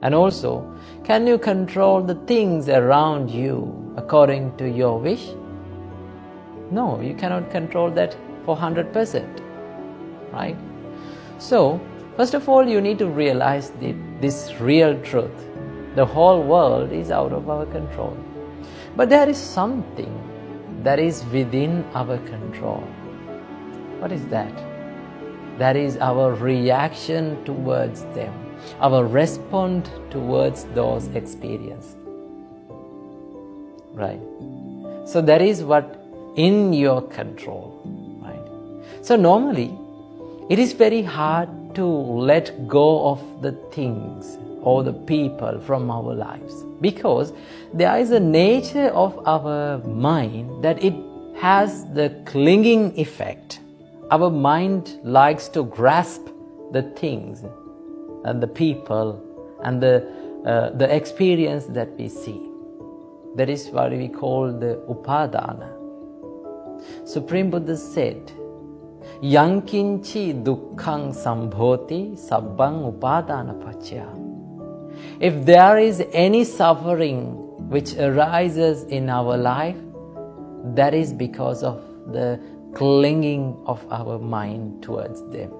And also, can you control the things around you according to your wish? No, you cannot control that for 100%, right? So, first of all, you need to realize this real truth. The whole world is out of our control. But there is something that is within our control. What is that? That is our reaction towards them, our response towards those experiences. Right? So that is what in your control. Right? So normally, it is very hard to let go of the things or the people from our lives, because there is a nature of our mind that it has the clinging effect. Our mind likes to grasp the things and the people and the experience that we see. That is what we call the upadana. Supreme Buddha said, Yankinchi dukkhang sambhoti sabbang upadana pacchaya. If there is any suffering which arises in our life, that is because of the clinging of our mind towards them.